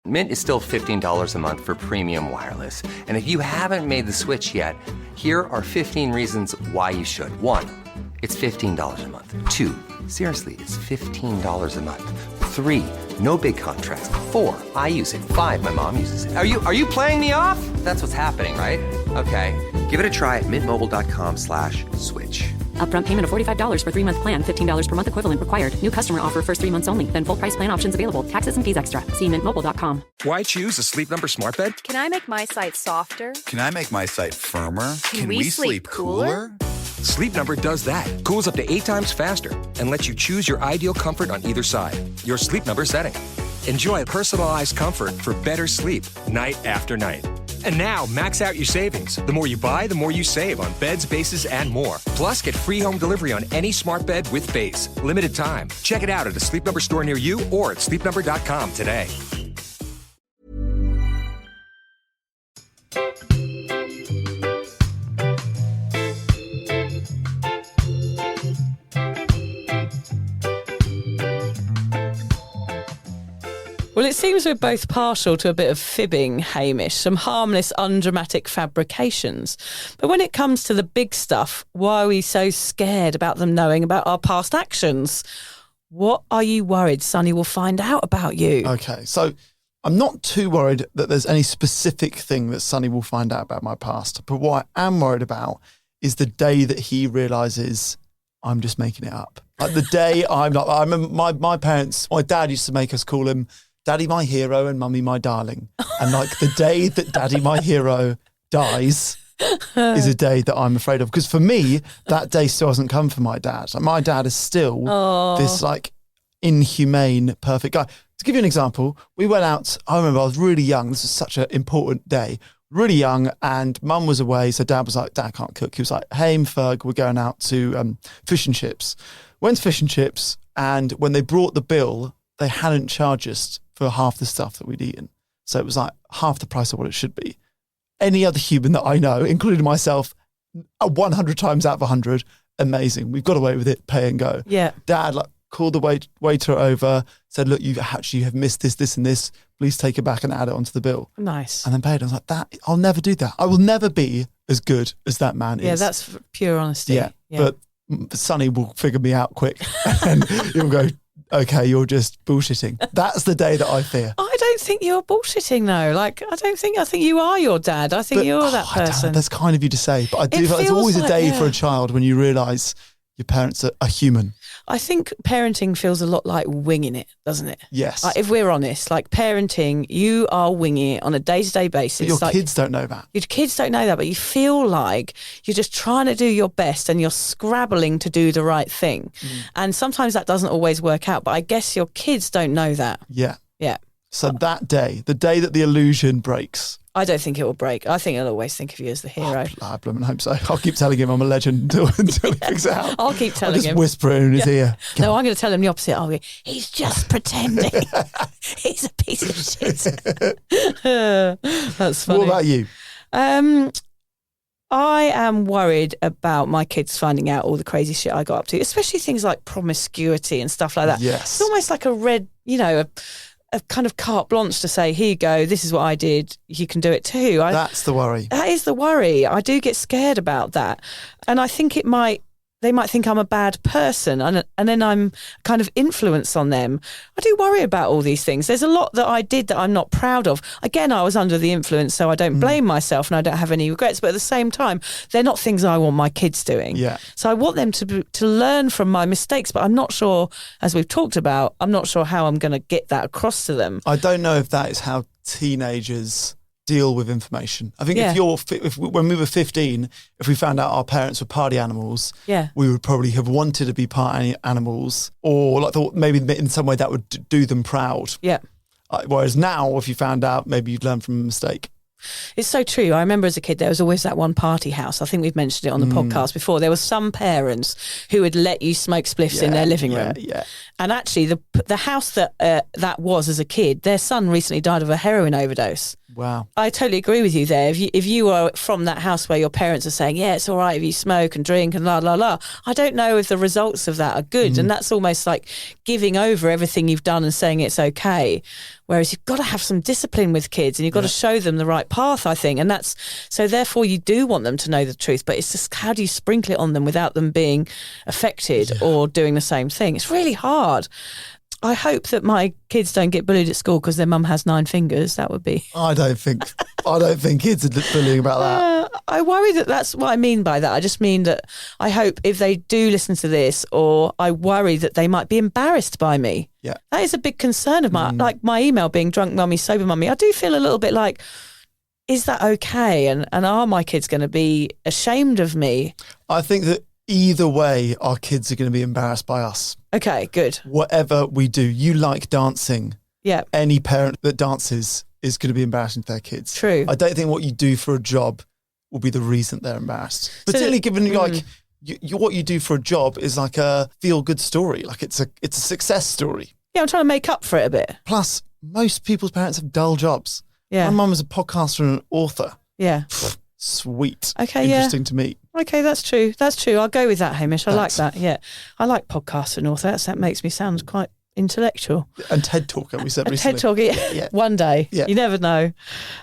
Mint is still $15 a month for premium wireless. And if you haven't made the switch yet, here are 15 reasons why you should. 1, it's $15 a month. 2, seriously, it's $15 a month. 3, no big contracts. 4, I use it. 5, my mom uses it. Are you playing me off? That's what's happening, right? Okay, give it a try at mintmobile.com/switch. Upfront payment of $45 for 3-month plan, $15 per month equivalent required. New customer offer first 3 months only. Then full price plan options available. Taxes and fees extra. See mintmobile.com. Why choose a Sleep Number smart bed? Can I make my site softer? Can I make my site firmer? Can we sleep cooler? Sleep Number does that. Cools up to 8 times faster and lets you choose your ideal comfort on either side. Your Sleep Number setting. Enjoy personalized comfort for better sleep night after night. And now, max out your savings. The more you buy, the more you save on beds, bases, and more. Plus, get free home delivery on any smart bed with base. Limited time. Check it out at a Sleep Number store near you or at sleepnumber.com today. Well, it seems we're both partial to a bit of fibbing, Hamish, some harmless, undramatic fabrications. But when it comes to the big stuff, why are we so scared about them knowing about our past actions? What are you worried Sonny will find out about you? Okay, so I'm not too worried that there's any specific thing that Sonny will find out about my past. But what I am worried about is the day that he realises I'm just making it up. Like the day I remember my parents, my dad used to make us call him Daddy my hero and Mummy my darling. And like the day that Daddy my hero dies is a day that I'm afraid of. Because for me, that day still hasn't come for my dad. Like my dad is still this like inhumane, perfect guy. To give you an example, we went out, I remember I was really young. This was such an important day. Really young, and Mum was away. So Dad was like, Dad can't cook. He was like, hey, Ferg, we're going out to fish and chips. Went to fish and chips, and when they brought the bill, they hadn't charged us for half the stuff that we'd eaten. So it was like half the price of what it should be. Any other human that I know, including myself, 100 times out of 100, amazing. We've got away with it, pay and go. Yeah. Dad like called the waiter over, said, look, you have missed this, this and this. Please take it back and add it onto the bill. Nice. And then paid. I was like, I'll never do that. I will never be as good as that man is. Yeah, that's pure honesty. Yeah. But Sonny will figure me out quick and he'll go, okay, you're just bullshitting. That's the day that I fear. I don't think you're bullshitting though. Like, I think you are your dad. I think you're that person. That's kind of you to say, but I do feel it's always a day for a child when you realise your parents are human. I think parenting feels a lot like winging it, doesn't it? Yes. Like, if we're honest, like parenting, you are winging it on a day-to-day basis. But your kids don't know that. Your kids don't know that, but you feel like you're just trying to do your best and you're scrabbling to do the right thing. And sometimes that doesn't always work out, but I guess your kids don't know that. Yeah. Yeah. So that day, the day that the illusion breaks. I don't think it will break. I think he'll always think of you as the hero. I blooming hope so. I'll keep telling him I'm a legend until he figures it out. I'll keep telling him. Just whisper it in his ear. No, I'm going to tell him the opposite. I'll go, he's just pretending. He's a piece of shit. That's funny. What about you? I am worried about my kids finding out all the crazy shit I got up to, especially things like promiscuity and stuff like that. Yes. It's almost like a red, a kind of carte blanche to say, here you go, this is what I did, you can do it too. That's the worry. That is the worry. I do get scared about that. And I think they might think I'm a bad person and then I'm kind of influence on them. I do worry about all these things. There's a lot that I did that I'm not proud of. Again, I was under the influence, so I don't blame myself and I don't have any regrets. But at the same time, they're not things I want my kids doing. Yeah. So I want them to learn from my mistakes, but I'm not sure, as we've talked about, I'm not sure how I'm going to get that across to them. I don't know if that is how teenagers deal with information. I think if when we were 15, if we found out our parents were party animals, we would probably have wanted to be party animals, or like thought maybe in some way that would do them proud. Yeah. Whereas now, if you found out, maybe you'd learn from a mistake. It's so true. I remember as a kid, there was always that one party house. I think we've mentioned it on the podcast before. There were some parents who would let you smoke spliffs in their living room. Yeah. And actually, the house that was as a kid, their son recently died of a heroin overdose. Wow. I totally agree with you there. If you are from that house where your parents are saying, yeah, it's all right if you smoke and drink and la, la, la, I don't know if the results of that are good. And that's almost like giving over everything you've done and saying it's okay. Whereas you've got to have some discipline with kids and you've got to show them the right path, I think. And that's, so therefore you do want them to know the truth, but it's just how do you sprinkle it on them without them being affected or doing the same thing? It's really hard. I hope that my kids don't get bullied at school because their mum has 9 fingers. That would be. I don't think kids are bullying about that. I worry that that's what I mean by that. I just mean that I hope if they do listen to this, or I worry that they might be embarrassed by me. Yeah, that is a big concern of mine. Like my email being drunk mummy, sober mummy. I do feel a little bit like, is that okay? And are my kids going to be ashamed of me? I think that either way, our kids are going to be embarrassed by us. Okay, good. Whatever we do, you like dancing. Yeah. Any parent that dances is going to be embarrassing to their kids. True. I don't think what you do for a job will be the reason they're embarrassed. Particularly given like what you do for a job is like a feel-good story. Like it's a success story. Yeah, I'm trying to make up for it a bit. Plus, most people's parents have dull jobs. Yeah. My mum was a podcaster and an author. Yeah. Sweet. Okay, Interesting to meet. Okay, that's true. That's true. I'll go with that, Hamish. I like that. Yeah. I like podcasts and authors. That makes me sound quite intellectual. And TED Talk, we said recently. TED Talk, yeah. One day. Yeah. You never know.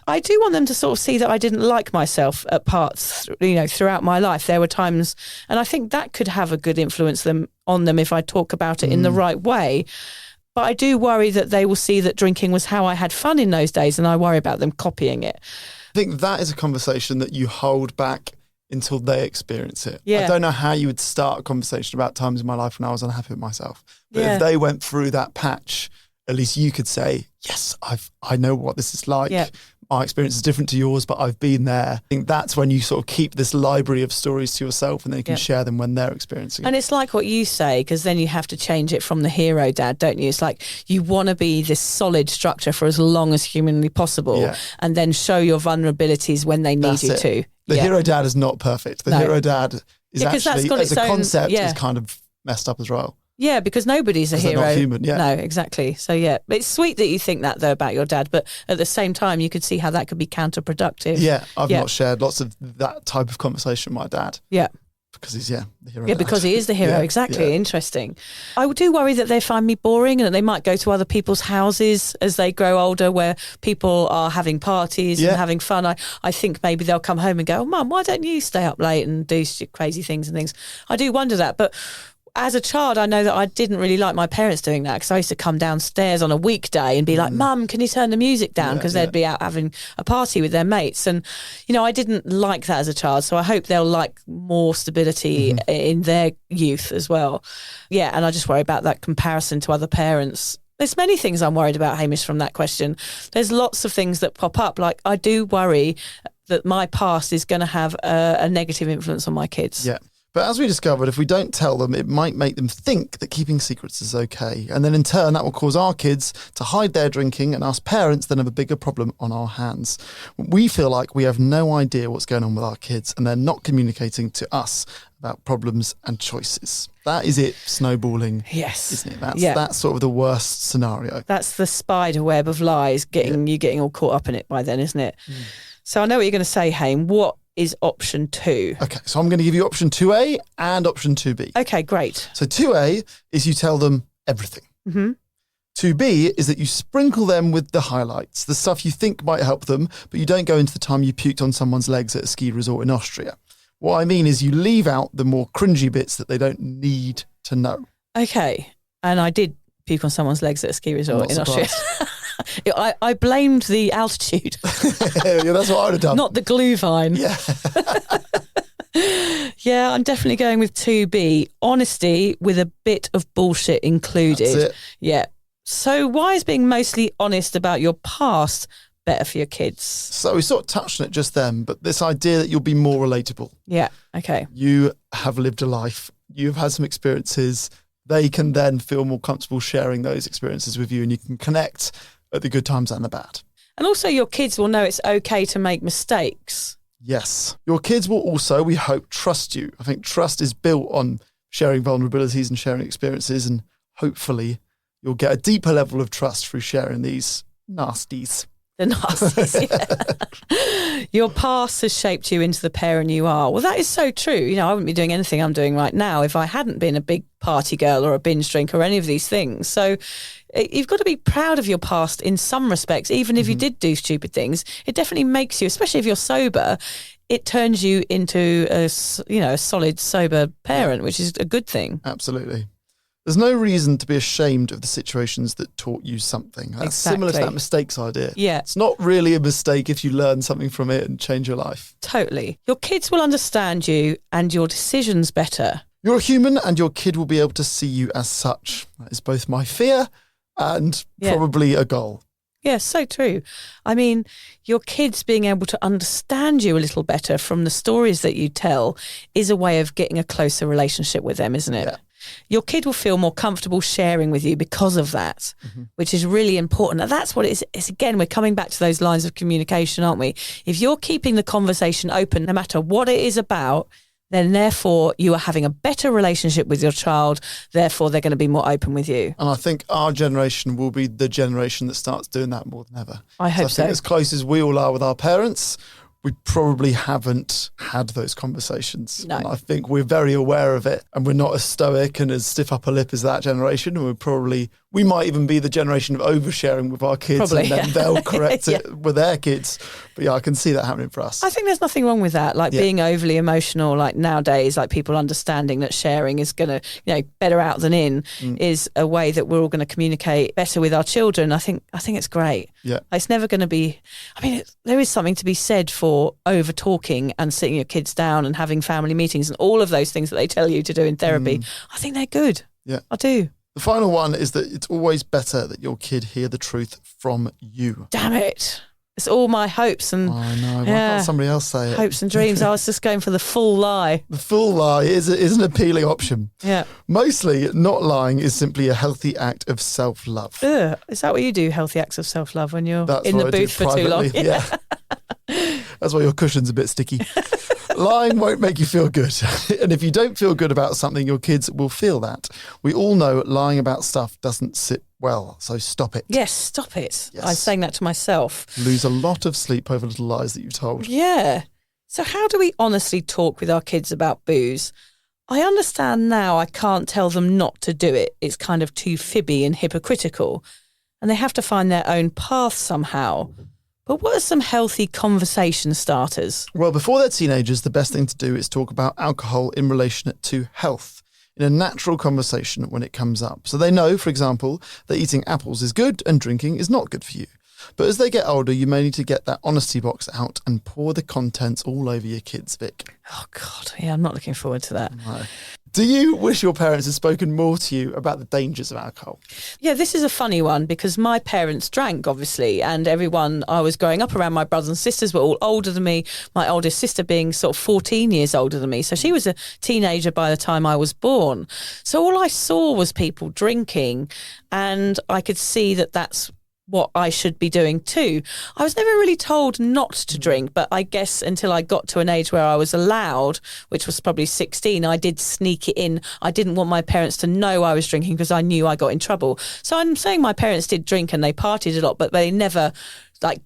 I do want them to sort of see that I didn't like myself at parts, throughout my life. There were times, and I think that could have a good influence on them if I talk about it in the right way. But I do worry that they will see that drinking was how I had fun in those days, and I worry about them copying it. I think that is a conversation that you hold back until they experience it. Yeah. I don't know how you would start a conversation about times in my life when I was unhappy with myself. But if they went through that patch, at least you could say, yes, I know what this is like. Yeah. My experience is different to yours, but I've been there. I think that's when you sort of keep this library of stories to yourself and then you can share them when they're experiencing it. And it's like what you say, because then you have to change it from the hero dad, don't you? It's like you want to be this solid structure for as long as humanly possible and then show your vulnerabilities when they need you to. The hero dad is not perfect. The hero dad is actually, as a concept, is kind of messed up as well. Yeah, because nobody's a hero. They're not human, No, exactly. So, it's sweet that you think that, though, about your dad, but at the same time, you could see how that could be counterproductive. Yeah, I've not shared lots of that type of conversation with my dad. Yeah. Because he's, the hero. Yeah, because he is the hero, exactly. Interesting. I do worry that they find me boring and that they might go to other people's houses as they grow older where people are having parties and having fun. I think maybe they'll come home and go, oh, Mum, why don't you stay up late and do crazy things and things? I do wonder that, but as a child, I know that I didn't really like my parents doing that because I used to come downstairs on a weekday and be like, Mum, can you turn the music down? Because they'd be out having a party with their mates. And, I didn't like that as a child. So I hope they'll like more stability in their youth as well. Yeah, and I just worry about that comparison to other parents. There's many things I'm worried about, Hamish, from that question. There's lots of things that pop up. Like I do worry that my past is going to have a negative influence on my kids. Yeah. But as we discovered, if we don't tell them, it might make them think that keeping secrets is okay. And then in turn, that will cause our kids to hide their drinking and us parents then have a bigger problem on our hands. We feel like we have no idea what's going on with our kids and they're not communicating to us about problems and choices. That is it snowballing. Yes. Isn't it? That's sort of the worst scenario. That's the spider web of lies, getting all caught up in it by then, isn't it? So I know what you're going to say, Haim. What is option 2? Okay, so I'm going to give you option 2A and option 2B. Okay, great. So 2A is you tell them everything. 2B is that you sprinkle them with the highlights, the stuff you think might help them, but you don't go into the time you puked on someone's legs at a ski resort in Austria. What I mean is you leave out the more cringy bits that they don't need to know. Okay, and I did puke on someone's legs at a ski resort in Austria. I blamed the altitude. Yeah, that's what I would have done. Not the glue vine. Yeah. Yeah, I'm definitely going with 2B. Honesty with a bit of bullshit included. That's it. Yeah. So why is being mostly honest about your past better for your kids? So we sort of touched on it just then, but this idea that you'll be more relatable. Yeah, okay. You have lived a life. You've had some experiences. They can then feel more comfortable sharing those experiences with you and you can connect at the good times and the bad. And also your kids will know it's okay to make mistakes. Yes. Your kids will also, we hope, trust you. I think trust is built on sharing vulnerabilities and sharing experiences, and hopefully you'll get a deeper level of trust through sharing these nasties The Nazis, yeah. Your past has shaped you into the parent you are. Well, that is so true. You know, I wouldn't be doing anything I'm doing right now if I hadn't been a big party girl or a binge drinker or any of these things. So you've got to be proud of your past in some respects. Even if you did do stupid things, it definitely makes you, especially if you're sober, it turns you into a solid, sober parent, which is a good thing. Absolutely. There's no reason to be ashamed of the situations that taught you something. That's similar to that mistakes idea. Yeah. It's not really a mistake if you learn something from it and change your life. Totally. Your kids will understand you and your decisions better. You're a human and your kid will be able to see you as such. That is both my fear and probably a goal. Yeah, so true. I mean, your kids being able to understand you a little better from the stories that you tell is a way of getting a closer relationship with them, isn't it? Yeah. Your kid will feel more comfortable sharing with you because of that, which is really important. And that's what it is. It's, again, we're coming back to those lines of communication, aren't we? If you're keeping the conversation open, no matter what it is about, then therefore you are having a better relationship with your child. Therefore, they're going to be more open with you. And I think our generation will be the generation that starts doing that more than ever. I hope so. I think as close as we all are with our parents, we probably haven't had those conversations. No. And I think we're very aware of it, and we're not as stoic and as stiff upper lip as that generation. And we might even be the generation of oversharing with our kids, probably, and then they'll correct yeah. it with their kids. But yeah, I can see that happening for us. I think there's nothing wrong with that. Like being overly emotional, like nowadays, like people understanding that sharing is going to, better out than in is a way that we're all going to communicate better with our children. I think it's great. Yeah. It's never going to be, there is something to be said for over talking and sitting your kids down and having family meetings and all of those things that they tell you to do in therapy. I think they're good. Yeah. I do. The final one is that it's always better that your kid hear the truth from you. Damn it. It's all my hopes and... I know. Why can't somebody else say it? Hopes and dreams. I was just going for the full lie. The full lie is an appealing option. Yeah. Mostly, not lying is simply a healthy act of self-love. Is that what you do, healthy acts of self-love, when you're That's in the booth for too long? Yeah. That's why your cushion's a bit sticky. Lying won't make you feel good. And if you don't feel good about something, your kids will feel that. We all know lying about stuff doesn't sit well, so stop it. Yes, stop it. Yes. I'm saying that to myself. Lose a lot of sleep over little lies that you've told. Yeah. So how do we honestly talk with our kids about booze? I understand now I can't tell them not to do it. It's kind of too fibby and hypocritical. And they have to find their own path somehow. But what are some healthy conversation starters? Well, before they're teenagers, the best thing to do is talk about alcohol in relation to health in a natural conversation when it comes up. So they know, for example, that eating apples is good and drinking is not good for you. But as they get older, you may need to get that honesty box out and pour the contents all over your kids, Vic. Oh, God. Yeah, I'm not looking forward to that. No. Do you wish your parents had spoken more to you about the dangers of alcohol? Yeah, this is a funny one because my parents drank, obviously, and everyone I was growing up around, my brothers and sisters were all older than me, my oldest sister being sort of 14 years older than me. So she was a teenager by the time I was born. So all I saw was people drinking, and I could see that that's what I should be doing too. I was never really told not to drink, but I guess until I got to an age where I was allowed, which was probably 16, I did sneak it in. I didn't want my parents to know I was drinking because I knew I got in trouble. So I'm saying my parents did drink and they partied a lot, but they never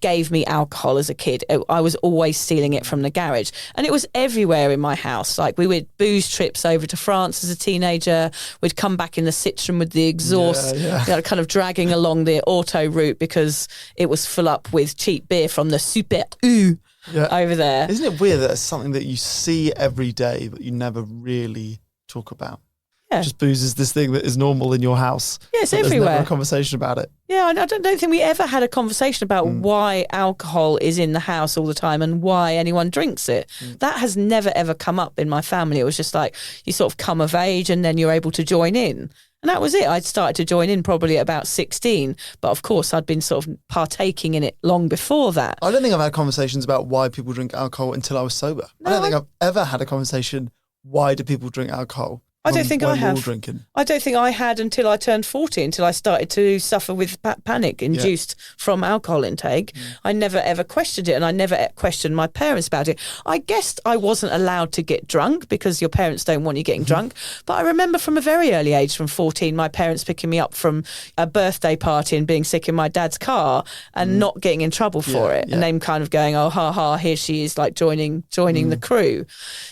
gave me alcohol as a kid. I was always stealing it from the garage, and it was everywhere in my house. We would booze trips over to France as a teenager. We'd come back in the Citroen with the exhaust, kind of dragging along the auto route because it was full up with cheap beer from the Super U over there. Isn't it weird that it's something that you see every day but you never really talk about? Yeah. Just booze is this thing that is normal in your house. Yeah, it's everywhere. There's never a conversation about it. Yeah, I don't think we ever had a conversation about why alcohol is in the house all the time and why anyone drinks it. That has never, ever come up in my family. It was just you sort of come of age and then you're able to join in. And that was it. I'd started to join in probably at about 16. But of course, I'd been sort of partaking in it long before that. I don't think I've had conversations about why people drink alcohol until I was sober. I don't think I've ever had a conversation, why do people drink alcohol? I don't think I when we're all have. drinking. I don't think I had until I turned 40, until I started to suffer with panic induced from alcohol intake. I never ever questioned it, and I never questioned my parents about it. I guessed I wasn't allowed to get drunk because your parents don't want you getting drunk. But I remember from a very early age, from 14, my parents picking me up from a birthday party and being sick in my dad's car and not getting in trouble for it. And them kind of going, oh, ha, ha, here she is, like joining the crew.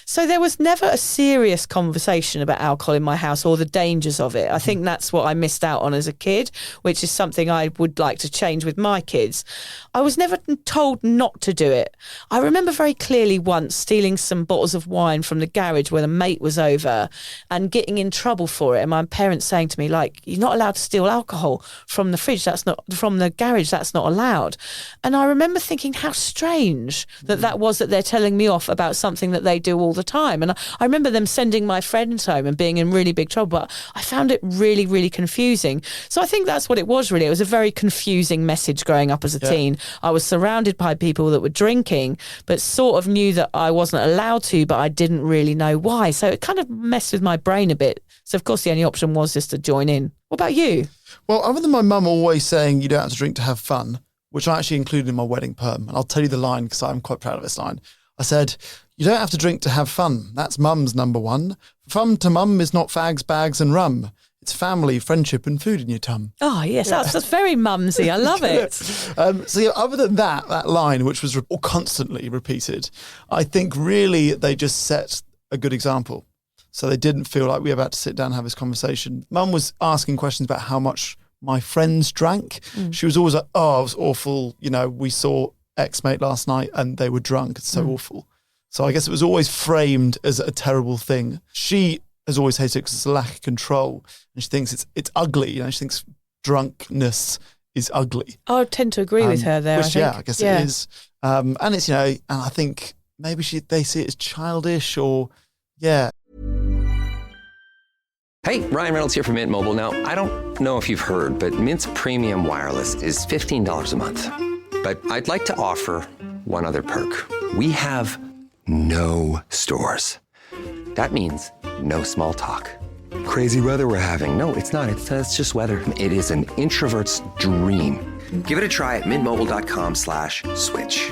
So there was never a serious conversation about alcohol in my house or the dangers of it. I think that's what I missed out on as a kid, which is something I would like to change with my kids. I was never told not to do it. I remember very clearly once stealing some bottles of wine from the garage when a mate was over and getting in trouble for it, and my parents saying to me, like, you're not allowed to steal alcohol from the fridge, that's not from the garage, that's not allowed. And I remember thinking how strange that was, that they're telling me off about something that they do all the time. And I remember them sending my friends home and being in really big trouble, but I found it really, really confusing. So I think that's what it was really. It was a very confusing message growing up as a teen. I was surrounded by people that were drinking, but sort of knew that I wasn't allowed to, but I didn't really know why. So it kind of messed with my brain a bit. So of course the only option was just to join in. What about you? Well, other than my mum always saying you don't have to drink to have fun, which I actually included in my wedding perm, and I'll tell you the line because I'm quite proud of this line. I said, you don't have to drink to have fun. That's mum's number one. Fun to mum is not fags, bags and rum. It's family, friendship and food in your tum. Oh, yes, that's very mumsy. I love it. So other than that line, which was constantly repeated, I think really they just set a good example. So they didn't feel like we were about to sit down and have this conversation. Mum was asking questions about how much my friends drank. She was always like, oh, it was awful. You know, we saw ex-mate last night and they were drunk. It's so awful. So I guess it was always framed as a terrible thing. She has always hated it because it's a lack of control. And she thinks it's ugly. You know, she thinks drunkenness is ugly. I would tend to agree with her there, which, I think. I guess it is. And it's, you know, and I think maybe they see it as childish or, Hey, Ryan Reynolds here from Mint Mobile. Now, I don't know if you've heard, but Mint's premium wireless is $15 a month. But I'd like to offer one other perk. We have no stores. That means no small talk. Crazy weather we're having. No, it's not. It's just weather. It is an introvert's dream. Give it a try at mintmobile.com/switch.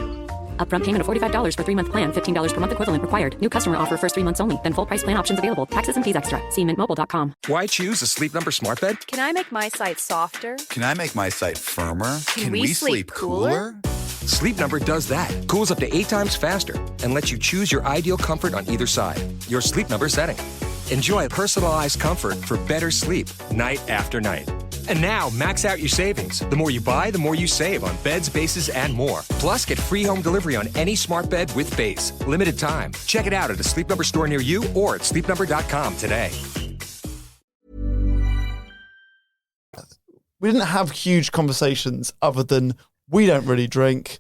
Upfront payment of $45 for 3-month plan, $15 per month equivalent required. New customer offer first 3 months only. Then full price plan options available. Taxes and fees extra. See mintmobile.com. Why choose a Sleep Number smart bed? Can I make my site softer? Can I make my site firmer? Can we sleep cooler? Sleep Number does that. Cools up to 8 times faster and lets you choose your ideal comfort on either side. Your Sleep Number setting. Enjoy personalized comfort for better sleep night after night. And now, max out your savings. The more you buy, the more you save on beds, bases, and more. Plus, get free home delivery on any smart bed with base. Limited time. Check it out at a Sleep Number store near you or at sleepnumber.com today. we didn't have huge conversations other than we don't really drink.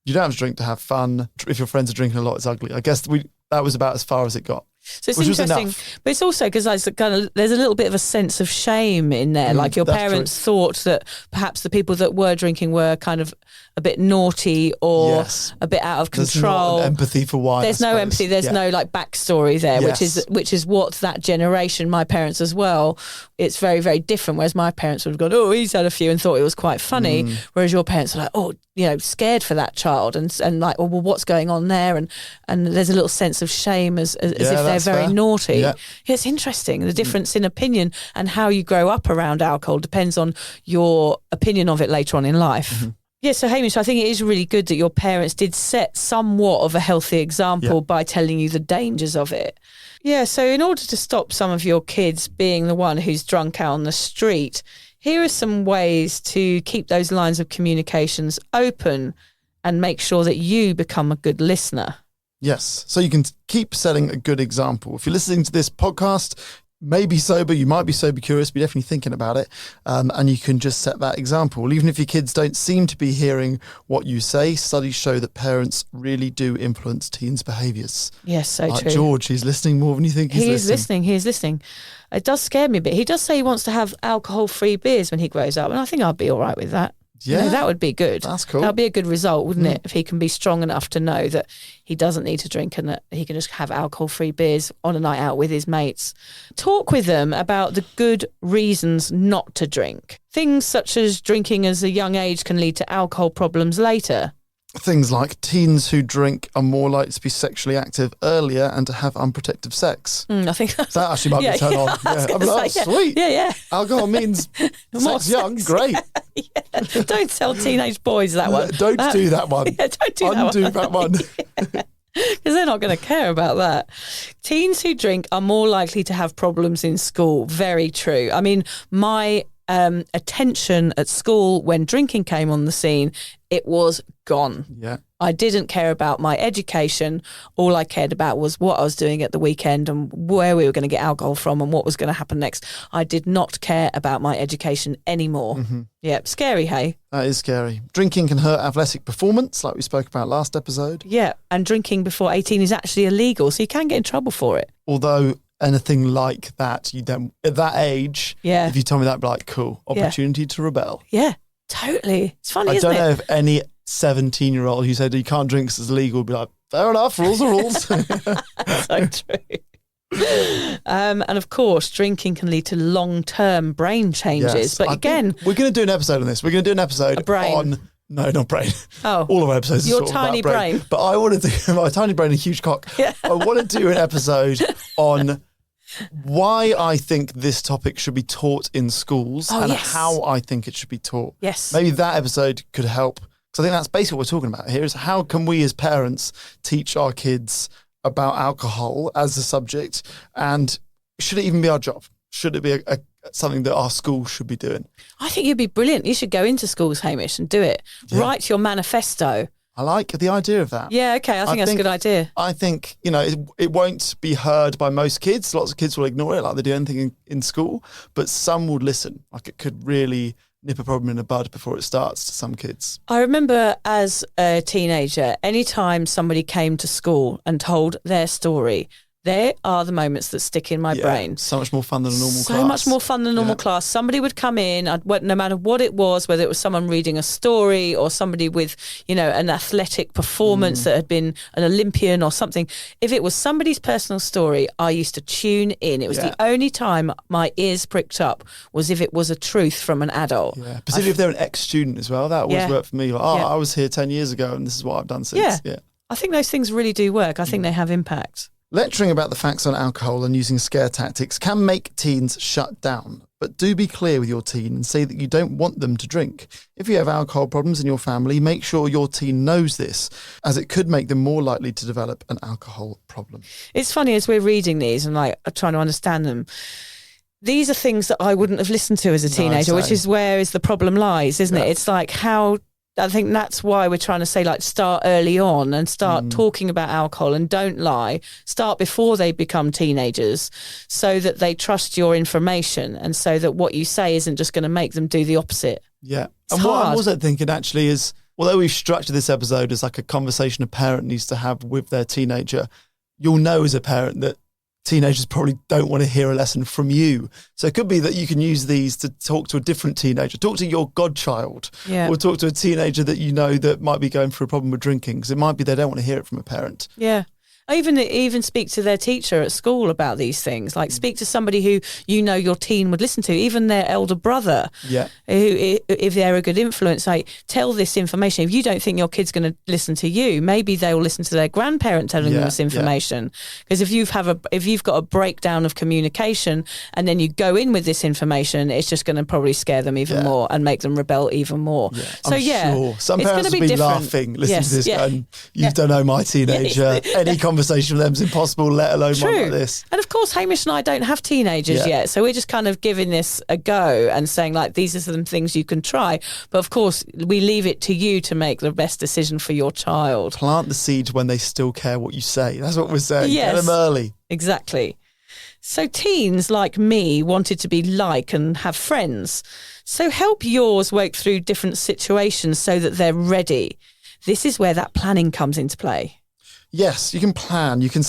You don't have to drink to have fun. If your friends are drinking a lot, it's ugly. I guess that was about as far as it got. So it's interesting, but it's also because there's a little bit of a sense of shame in there. Like your parents thought that perhaps the people that were drinking were kind of a bit naughty or a bit out of control. There's no empathy for why. There's no empathy. There's no like backstory there, which is what that generation, my parents as well. It's very, very different. Whereas my parents would have gone, oh, he's had a few and thought it was quite funny. Whereas your parents are like, oh, scared for that child and like, oh, well, what's going on there? And there's a little sense of shame as if they're very naughty. Yeah, it's interesting. The difference in opinion and how you grow up around alcohol depends on your opinion of it later on in life. Mm-hmm. Yeah, so Hamish, I think it is really good that your parents did set somewhat of a healthy example by telling you the dangers of it. Yeah, so in order to stop some of your kids being the one who's drunk out on the street, here are some ways to keep those lines of communications open and make sure that you become a good listener. Yes, so you can keep setting a good example. If you're listening to this podcast, maybe sober, you might be sober curious, be definitely thinking about it, and you can just set that example. Even if your kids don't seem to be hearing what you say, studies show that parents really do influence teens' behaviours. Yes, so true. George, he's listening more than you think he's listening. He is listening. It does scare me a bit. He does say he wants to have alcohol-free beers when he grows up, and I think I'd be all right with that. Yeah. That would be good. That's cool. That would be a good result, wouldn't it? If he can be strong enough to know that he doesn't need to drink and that he can just have alcohol-free beers on a night out with his mates. Talk with them about the good reasons not to drink. Things such as drinking as a young age can lead to alcohol problems later. Things like teens who drink are more likely to be sexually active earlier and to have unprotective sex. I think that's... That actually might be turned on. Yeah. I'm like, sweet. Yeah. Alcohol means sex young, great. Yeah. Don't tell teenage boys that one. Don't do that one. Yeah, don't do Undo that one. Because they're not going to care about that. Teens who drink are more likely to have problems in school. Very true. I mean, my attention at school when drinking came on the scene, it was gone. Yeah. I didn't care about my education. All I cared about was what I was doing at the weekend and where we were going to get alcohol from and what was going to happen next. I did not care about my education anymore. Mm-hmm. Yeah, scary, hey? That is scary. Drinking can hurt athletic performance, like we spoke about last episode. Yeah, and drinking before 18 is actually illegal, so you can get in trouble for it. Although anything like that, you don't, at that age, if you told me that, I'd be like, cool, opportunity to rebel. Yeah, totally. It's funny, isn't it? I don't know if any 17-year-old who said you can't drink because it's illegal would be like, fair enough, rules are rules. So true. And of course, drinking can lead to long-term brain changes. Yes, but again, we're going to do an episode on this. We're going to do an episode brain. on... No, not brain. Oh. All of our episodes are Your sort of tiny about brain. But I want to do... My tiny brain and huge cock. Yeah. I want to do an episode on why I think this topic should be taught in schools and how I think it should be taught. Yes. Maybe that episode could help. Because I think that's basically what we're talking about here is how can we as parents teach our kids about alcohol as a subject, and should it even be our job? Should it be something that our school should be doing? I think you'd be brilliant. You should go into schools, Hamish, and do it. Yeah. Write your manifesto. I like the idea of that. Yeah, okay. I think that's a good idea. I think, it won't be heard by most kids. Lots of kids will ignore it like they do anything in school, but some would listen. Like it could really nip a problem in the bud before it starts to some kids. I remember as a teenager, anytime somebody came to school and told their story, there are the moments that stick in my brain. So much more fun than a normal class. So much more fun than a normal class. Somebody would come in, no matter what it was, whether it was someone reading a story or somebody with, an athletic performance that had been an Olympian or something. If it was somebody's personal story, I used to tune in. It was the only time my ears pricked up was if it was a truth from an adult. Yeah, particularly if they're an ex-student as well. That always worked for me. Like, I was here 10 years ago and this is what I've done since. Yeah. I think those things really do work. I think they have impact. Lecturing about the facts on alcohol and using scare tactics can make teens shut down, but do be clear with your teen and say that you don't want them to drink. If you have alcohol problems in your family, make sure your teen knows this, as it could make them more likely to develop an alcohol problem. It's funny as we're reading these and trying to understand them. These are things that I wouldn't have listened to as a teenager, which is where the problem lies, isn't it? It's like I think that's why we're trying to say start early on and start talking about alcohol and don't lie. Start before they become teenagers so that they trust your information and so that what you say isn't just going to make them do the opposite. Yeah. And what I'm also thinking actually is, although we've structured this episode as like a conversation a parent needs to have with their teenager, you'll know as a parent that teenagers probably don't want to hear a lesson from you. So it could be that you can use these to talk to a different teenager, talk to your godchild, or talk to a teenager that you know that might be going through a problem with drinking, because it might be they don't want to hear it from a parent. Yeah. Even speak to their teacher at school about these things. Like speak to somebody who your teen would listen to, even their elder brother. Yeah. Who, if they're a good influence, tell this information. If you don't think your kid's going to listen to you, maybe they'll listen to their grandparent telling them this information. Because if you've got a breakdown of communication and then you go in with this information, it's just going to probably scare them even more and make them rebel even more. Yeah. So sure. Some parents will be laughing listening to this going, you don't know my teenager. Any conversation with them is impossible, let alone one like this. And of course, Hamish and I don't have teenagers yet, so we're just kind of giving this a go and saying these are some things you can try. But of course, we leave it to you to make the best decision for your child. Plant the seeds when they still care what you say. That's what we're saying. Yes, get them early. Exactly. So teens like me wanted to be and have friends. So help yours work through different situations so that they're ready. This is where that planning comes into play. Yes, you can plan. You can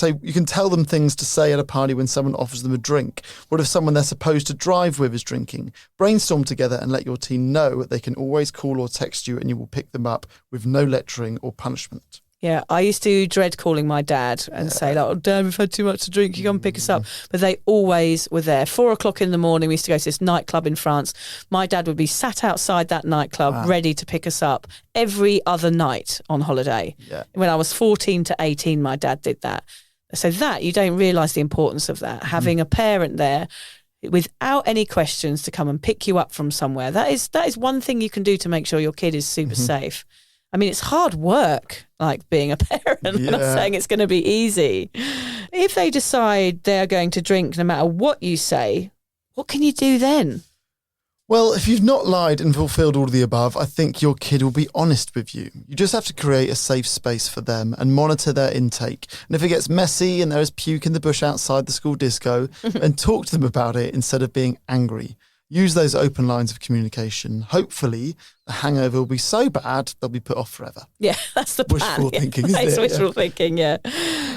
tell them things to say at a party when someone offers them a drink. What if someone they're supposed to drive with is drinking? Brainstorm together and let your teen know they can always call or text you and you will pick them up with no lecturing or punishment. Yeah, I used to dread calling my dad and say, like, oh, Dad, we've had too much to drink, you come pick us up. But they always were there. 4:00 in the morning, we used to go to this nightclub in France. My dad would be sat outside that nightclub ready to pick us up every other night on holiday. Yeah. When I was 14 to 18, my dad did that. So that, you don't realise the importance of that. Having a parent there without any questions to come and pick you up from somewhere. That is one thing you can do to make sure your kid is super safe. I mean, it's hard work, like being a parent. I'm not saying it's going to be easy. If they decide they're going to drink no matter what you say, what can you do then? Well, if you've not lied and fulfilled all of the above, I think your kid will be honest with you. You just have to create a safe space for them and monitor their intake. And if it gets messy and there is puke in the bush outside the school disco, then talk to them about it instead of being angry. Use those open lines of communication. Hopefully, the hangover will be so bad, they'll be put off forever. Yeah, that's the plan. Wishful thinking, isn't It's it? wishful thinking, yeah.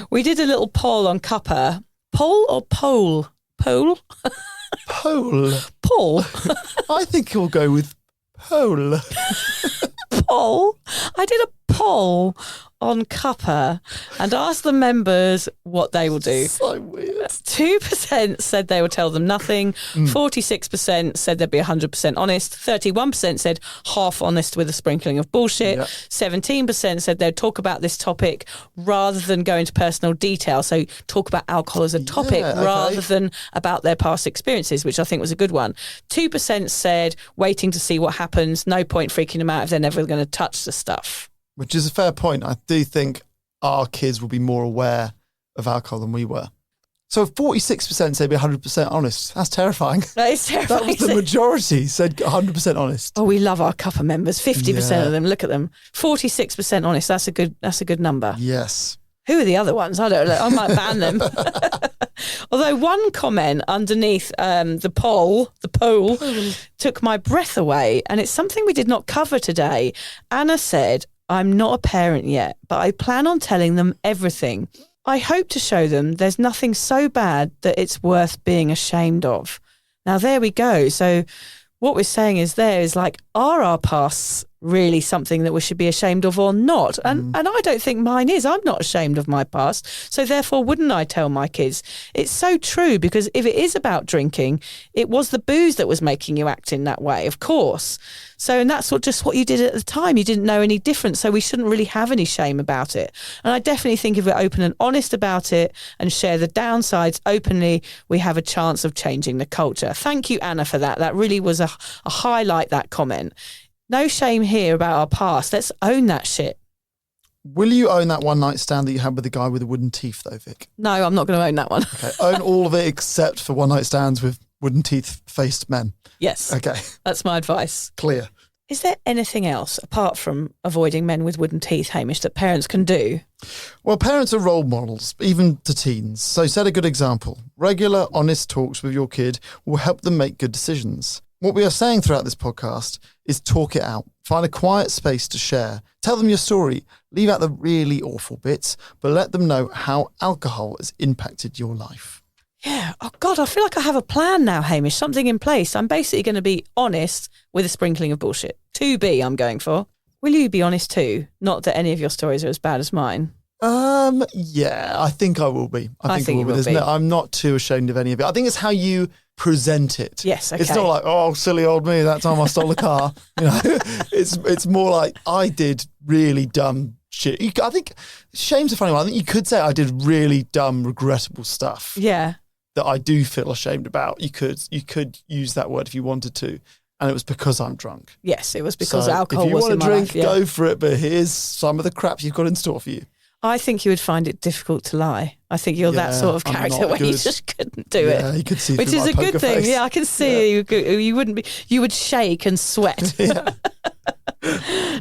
We did a little poll on Cuppa. Poll or pole? Poll? Pole. Poll? I think you'll go with pole. Poll? I did a poll on Cuppa and asked the members what they will do. So weird. 2% said they would tell them nothing. 46% said they'd be 100% honest. 31% said half honest with a sprinkling of bullshit. Yep. 17% said they'd talk about this topic rather than go into personal detail. So talk about alcohol as a topic rather than about their past experiences, which I think was a good one. 2% said waiting to see what happens. No point freaking them out if they're never going to touch the stuff. Which is a fair point. I do think our kids will be more aware of alcohol than we were. So 46% say be 100% honest. That's terrifying. That is terrifying. That was the majority said 100% honest. Oh, we love our Cuppa members. 50% of them. Look at them. 46% honest. That's a good number. Yes. Who are the other ones? I don't know. I might ban them. Although one comment underneath the poll took my breath away, and it's something we did not cover today. Anna said, I'm not a parent yet, but I plan on telling them everything. I hope to show them there's nothing so bad that it's worth being ashamed of. Now, there we go. So what we're saying is like, are our pasts really something that we should be ashamed of or not? And I don't think mine is. I'm not ashamed of my past. So therefore, wouldn't I tell my kids? It's so true, because if it is about drinking, it was the booze that was making you act in that way, of course. So, and that's just what you did at the time. You didn't know any different. So we shouldn't really have any shame about it. And I definitely think if we're open and honest about it and share the downsides openly, we have a chance of changing the culture. Thank you, Anna, for that. That really was a highlight, that comment. No shame here about our past. Let's own that shit. Will you own that one night stand that you had with the guy with the wooden teeth, though, Vic? No, I'm not going to own that one. Okay, own all of it except for one night stands with wooden teeth-faced men. Yes. Okay. That's my advice. Clear. Is there anything else, apart from avoiding men with wooden teeth, Hamish, that parents can do? Well, parents are role models, even to teens. So set a good example. Regular, honest talks with your kid will help them make good decisions. What we are saying throughout this podcast is talk it out. Find a quiet space to share. Tell them your story. Leave out the really awful bits, but let them know how alcohol has impacted your life. Yeah. Oh, God, I feel like I have a plan now, Hamish, something in place. I'm basically going to be honest with a sprinkling of bullshit. 2B I'm going for. Will you be honest too? Not that any of your stories are as bad as mine. Yeah, I think I will be. I think you will be. I'm not too ashamed of any of it. I think it's how you present it. Yes, okay. It's not like, oh, silly old me, that time I stole a car. You know, it's more like I did really dumb shit. I think shame's a funny one. I think you could say I did really dumb, regrettable stuff. Yeah. That I do feel ashamed about. You could use that word if you wanted to. And it was because I'm drunk. Yes, it was because so alcohol was in my drink, life. Yeah. go for it. But here's some of the crap you've got in store for you. I think you would find it difficult to lie. I think you're that sort of character where you just couldn't do it. Yeah, you could see which through is my a good poker thing. face. Yeah, I can see you wouldn't be. You would shake and sweat. Yeah.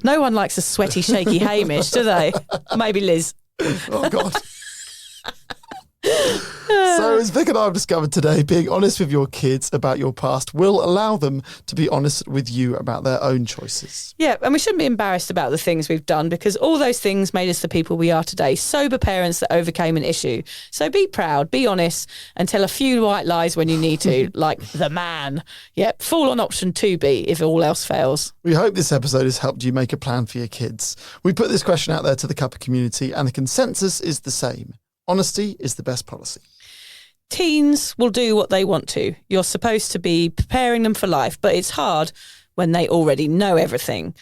No one likes a sweaty, shaky Hamish, do they? Maybe Liz. Oh God. So as Vic and I have discovered today, being honest with your kids about your past will allow them to be honest with you about their own choices. Yeah, and we shouldn't be embarrassed about the things we've done because all those things made us the people we are today, sober parents that overcame an issue. So be proud, be honest, and tell a few white lies when you need to, like the man. Yep, fall on option 2B if all else fails. We hope this episode has helped you make a plan for your kids. We put this question out there to the Cuppa community and the consensus is the same. Honesty is the best policy. Teens will do what they want to. You're supposed to be preparing them for life, but it's hard when they already know everything.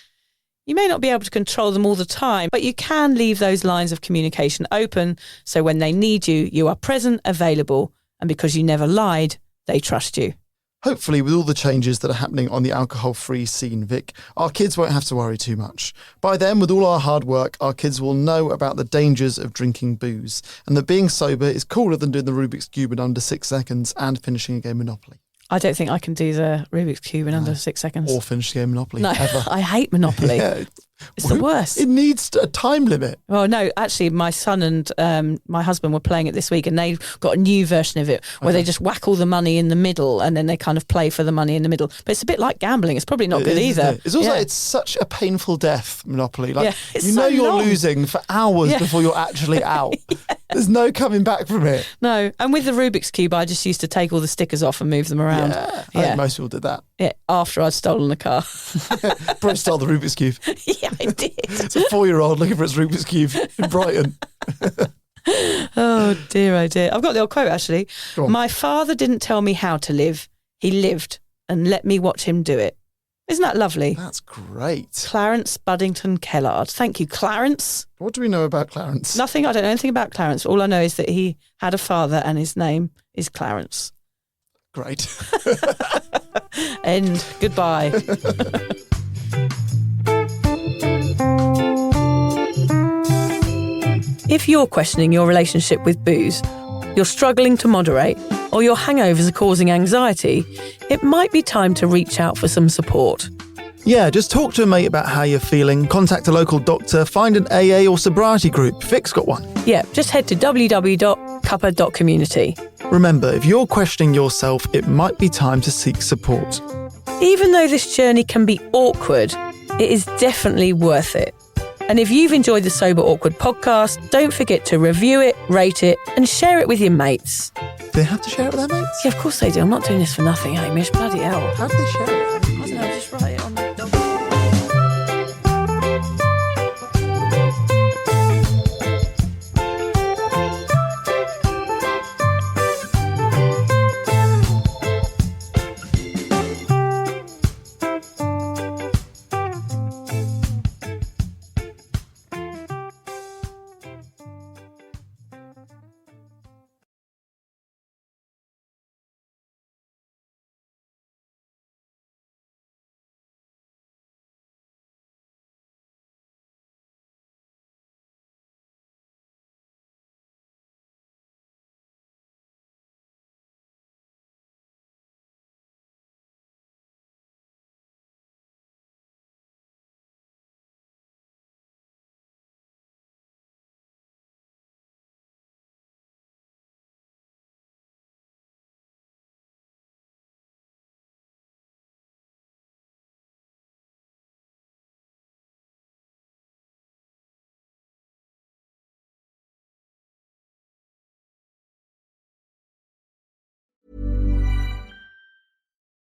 You may not be able to control them all the time, but you can leave those lines of communication open so when they need you, you are present, available, and because you never lied, they trust you. Hopefully, with all the changes that are happening on the alcohol-free scene, Vic, our kids won't have to worry too much. By then, with all our hard work, our kids will know about the dangers of drinking booze and that being sober is cooler than doing the Rubik's Cube in under 6 seconds and finishing a game of Monopoly. I don't think I can do the Rubik's Cube in under 6 seconds. Or finish a game of Monopoly, no, ever. I hate Monopoly. Yeah. It's the worst. It needs a time limit. Well, no, actually, my son and my husband were playing it this week and they've got a new version of it where they just whack all the money in the middle and then they kind of play for the money in the middle. But it's a bit like gambling. It's probably not good either. It's also it's such a painful death, Monopoly. Like it's you know so you're long. losing for hours before you're actually out. There's no coming back from it. No, and with the Rubik's Cube, I just used to take all the stickers off and move them around. I think most people did that. Yeah, after I'd stolen the car. Probably stole the Rubik's Cube. Yeah, I did. It's a 4-year-old looking for its Rubik's Cube in Brighton. Oh dear, oh dear. I've got the old quote actually. Go on. My father didn't tell me how to live. He lived and let me watch him do it. Isn't that lovely? That's great. Clarence Buddington Kellard. Thank you, Clarence. What do we know about Clarence? Nothing. I don't know anything about Clarence. All I know is that he had a father and his name is Clarence. Great. End. Goodbye. If you're questioning your relationship with booze, you're struggling to moderate, or your hangovers are causing anxiety, it might be time to reach out for some support. Yeah, just talk to a mate about how you're feeling, contact a local doctor, find an AA or sobriety group. Vic's got one. Yeah, just head to www.cuppa.community. Remember, if you're questioning yourself, it might be time to seek support. Even though this journey can be awkward, it is definitely worth it. And if you've enjoyed the Sober Awkward podcast, don't forget to review it, rate it, and share it with your mates. Do they have to share it with their mates? Yeah, of course they do. I'm not doing this for nothing, Hamish. Bloody hell. How do they share it? I don't know, just write it on the document.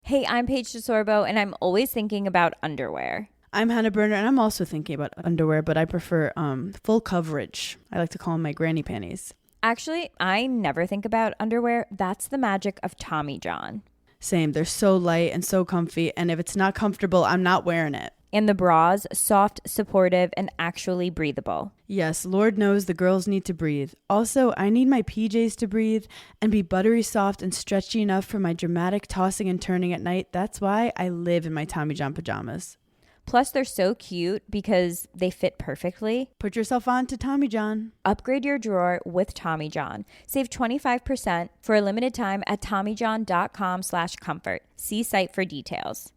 Hey, I'm Paige DeSorbo, and I'm always thinking about underwear. I'm Hannah Burner, and I'm also thinking about underwear, but I prefer full coverage. I like to call them my granny panties. Actually, I never think about underwear. That's the magic of Tommy John. Same. They're so light and so comfy, and if it's not comfortable, I'm not wearing it. And the bras, soft, supportive, and actually breathable. Yes, Lord knows the girls need to breathe. Also, I need my PJs to breathe and be buttery soft and stretchy enough for my dramatic tossing and turning at night. That's why I live in my Tommy John pajamas. Plus, they're so cute because they fit perfectly. Put yourself on to Tommy John. Upgrade your drawer with Tommy John. Save 25% for a limited time at TommyJohn.com/comfort. See site for details.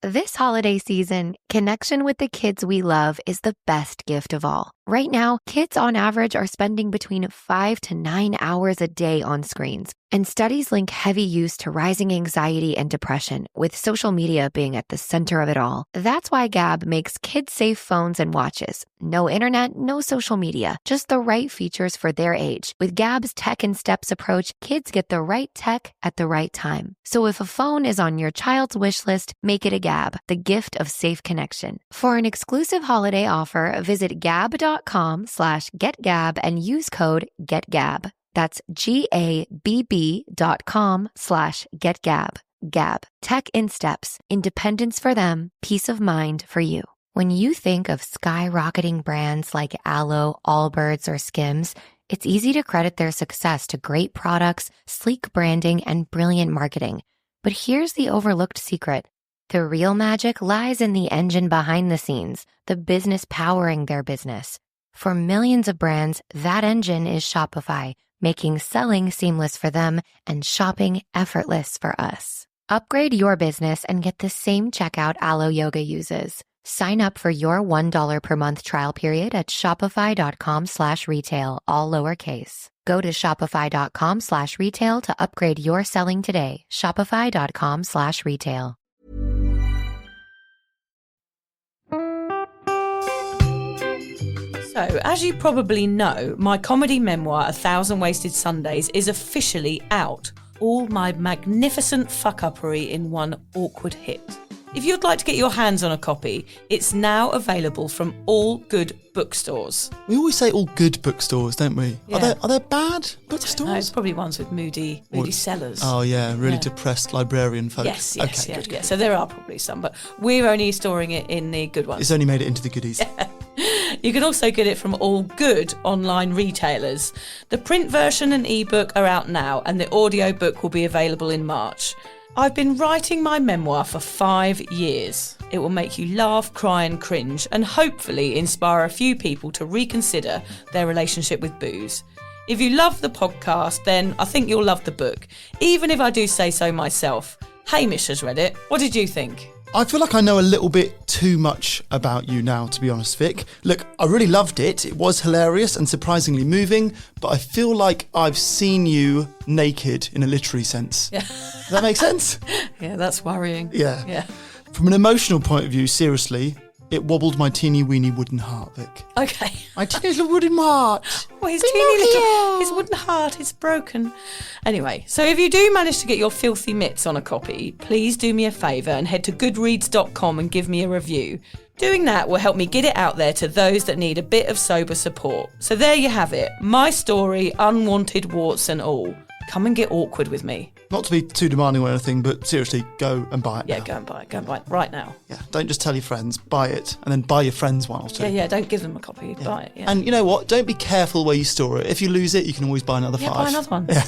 This holiday season, connection with the kids we love is the best gift of all. Right now, kids on average are spending between 5 to 9 hours a day on screens, and studies link heavy use to rising anxiety and depression, with social media being at the center of it all. That's why Gab makes kid-safe phones and watches. No internet, no social media, just the right features for their age. With Gab's Tech in Steps approach, kids get the right tech at the right time. So if a phone is on your child's wish list, make it a Gab, the gift of safe connection. For an exclusive holiday offer, visit gab.com/getgab and use code GETGAB. That's GABB.com/getgab. Gab. Tech in Steps. Independence for them. Peace of mind for you. When you think of skyrocketing brands like Aloe, Allbirds, or Skims, it's easy to credit their success to great products, sleek branding, and brilliant marketing. But here's the overlooked secret. The real magic lies in the engine behind the scenes, the business powering their business. For millions of brands, that engine is Shopify, making selling seamless for them and shopping effortless for us. Upgrade your business and get the same checkout Aloe Yoga uses. Sign up for your $1 per month trial period at shopify.com/retail, all lowercase. Go to shopify.com/retail to upgrade your selling today. Shopify.com/retail. So, as you probably know, my comedy memoir, 1,000 Wasted Sundays, is officially out. All my magnificent fuck-uppery in one awkward hit. If you'd like to get your hands on a copy, it's now available from all good bookstores. We always say all good bookstores, don't we? Yeah. Are there bad bookstores? No, it's probably ones with moody sellers. Oh yeah, really depressed librarian folk. Yes, okay, yeah, good. yeah. So there are probably some, but we're only storing it in the good ones. It's only made it into the goodies. You can also get it from all good online retailers. The print version and ebook are out now, and the audiobook will be available in March. I've been writing my memoir for 5 years. It will make you laugh, cry and cringe, and hopefully inspire a few people to reconsider their relationship with booze. If you love the podcast, then I think you'll love the book, even if I do say so myself. Hamish has read it. What did you think? I feel like I know a little bit too much about you now, to be honest, Vic. Look, I really loved it. It was hilarious and surprisingly moving, but I feel like I've seen you naked in a literary sense. Yeah. Does that make sense? Yeah, that's worrying. Yeah. From an emotional point of view, seriously, it wobbled my teeny weeny wooden heart, Vic. Okay. My teeny little wooden heart. Well, his wooden heart is broken. Anyway, so if you do manage to get your filthy mitts on a copy, please do me a favour and head to goodreads.com and give me a review. Doing that will help me get it out there to those that need a bit of sober support. So there you have it. My story, unwanted warts and all. Come and get awkward with me. Not to be too demanding or anything, but seriously, go and buy it now. Yeah, go and buy it right now. Yeah, don't just tell your friends, buy it, and then buy your friends one or two. Yeah, don't give them a copy, buy it. Yeah. And you know what? Don't be careful where you store it. If you lose it, you can always buy another 5. Buy another one. Yeah.